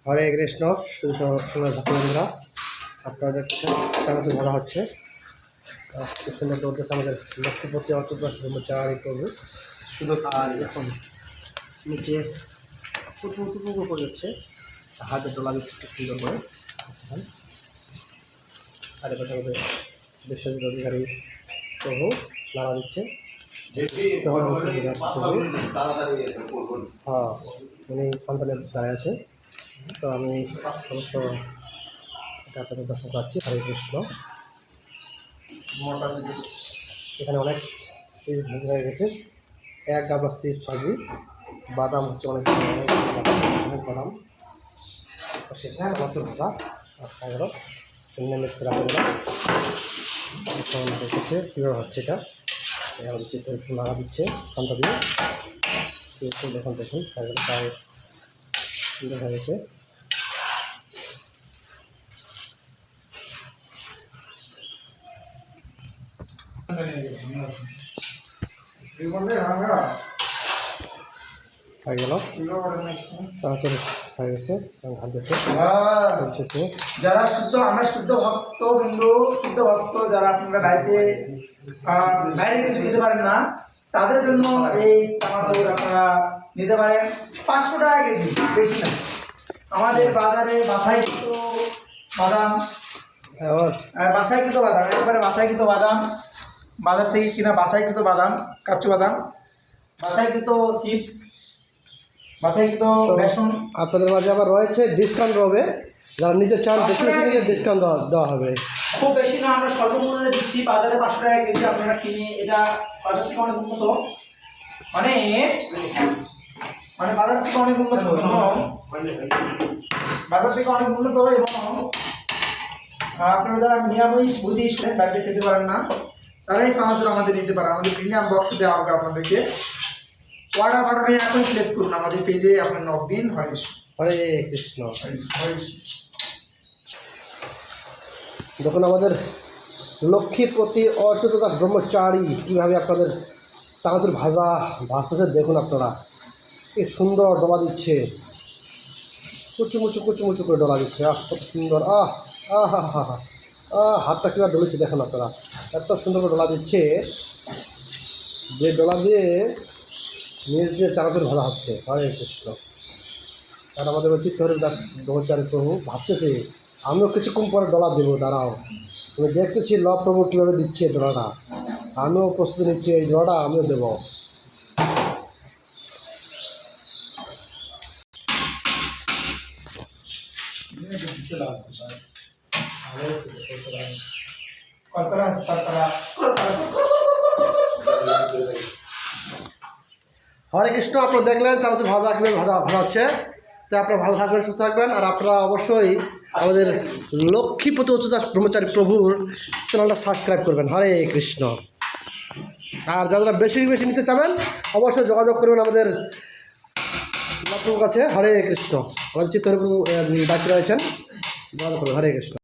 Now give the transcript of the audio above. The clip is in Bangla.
হরে কৃষ্ণ বন্ধুরা, আপনারা দেখছেন চানাচুর ভাজা হচ্ছে। খুব সুন্দর দৌড়তেছে আমাদের লক্ষ্মীপতি অচুদাস ব্রহ্মচারী প্রভু। শুধু আর এখন নিচে টুকু করে যাচ্ছে, হাতে ডোলা দিচ্ছে খুব সুন্দর করে। আর এবার আমাদের বিশ্বজিৎ অধিকারী প্রভু নাড়া দিচ্ছে। হ্যাঁ, উনি সন্তানের দাঁড়ায় আছে। তো আমি অবশ্য এটা আপনাদের দর্শন পাচ্ছি। হরে কৃষ্ণ। এখানে অনেক সিপ ভেজে হয়ে গেছে, এক ডাবলা সিপ সবজি, বাদাম হচ্ছে অনেক বাদাম, মাছের ভাজা আর খাওয়া মিক্স রাখা দিলাম। এখন দেখেছে কীভাবে হচ্ছে এটা। আমাদের চিত্র একটু নাড়া দিচ্ছে শান্ত দিয়ে। দেখুন প্রায় সুন্দর হয়ে গেছে। হয়ে গেল চানাচুর হয়ে গেছে, ঘালতেছে। যারা শুদ্ধ, আমরা শুদ্ধ ভক্ত বিন্দু, শুদ্ধ ভক্ত যারা আপনারা বাইরে কিছু খেতে পারেন না, তাদের জন্য এই চানাচুর আপনারা নিতে পারেন। 500 টাকা কেজি, বেশি না। আমাদের বাজারে বাছাইকৃত বাদাম, একবারে বাছাইকৃত বাদাম, বাজার থেকে কিনা বাছাইকৃত বাদাম, কাচ্চু বাদাম, বাছাইকৃত চিপস, বাছাইকৃত বেসন। আপনাদের মাঝে আবার রয়েছে ডিসকাউন্ট হবে, যারা নিতে চান বেশি নিতে ডিসকাউন্ট দেওয়া হবে। খুব বেশি না, আমরা স্বল্প মূল্যে দিচ্ছি। বাজারে 500 টাকা কেজি, আপনারা কিনে এটা বাজার থেকে অনেক উন্নত, মানে বাজার থেকে অনেক উন্নত এবং বাজার থেকে অনেক উন্নত এবং আপনারা যারা নিরামিষ বুঝি বাড়িতে খেতে পারেন না, তারা এই চানাচুর আমাদের নিতে পারে। আমাদের প্রিমিয়াম বক্সে দেওয়া হবে আপনাদেরকে। অর্ডার বাটনে এখন প্লেস করুন, আমাদের পেজে আপনার নক দিন। হরে কৃষ্ণ। দেখুন আমাদের লক্ষ্মীপতি অচ্যুতদাস ব্রহ্মচারী কীভাবে আপনাদের চানাচুর ভাজতেছে দেখুন আপনারা। কি সুন্দর ডলা দিচ্ছে, কুচু করে ডলা দিচ্ছে। কত সুন্দর! হাতটা কীভাবে ডলেছে দেখুন আপনারা। এত সুন্দর করে ডলা দিচ্ছে, যে ডলা দিয়ে নিজ দিয়ে চানাচুর ভাজা হচ্ছে। হরে কৃষ্ণ। আর আমাদের চিত্তহরিদাস ব্রহ্মচারী প্রভু ভাবতেছে আমিও কিছুক্ষণ পরে ডলা দেবো, দাঁড়াও। আমি দেখতেছি ল প্রভু কীভাবে দিচ্ছে ডলাটা, আমিও প্রস্তুতি নিচ্ছি, এই ডলাটা আমিও দেবো। হরে কৃষ্ণ। আপনারা দেখলেন চানাচুর ভাজা কীভাবে ভাজা হচ্ছে। তো আপনারা ভালো থাকবেন, সুস্থ থাকবেন। আর আপনারা অবশ্যই আমাদের লক্ষ্মীপতি অচ্যুতদাস ব্রহ্মচারী প্রভুর চ্যানেলটা সাবস্ক্রাইব করবেন। হরে কৃষ্ণ। আর যারা বেশি নিতে চাবেন অবশ্যই যোগাযোগ করবেন আমাদের প্রভুর কাছে। হরে কৃষ্ণ। আমাদের চিত্তহরি প্রভু দায়িত্ব রয়েছেন, যোগাযোগ করবেন। হরে কৃষ্ণ।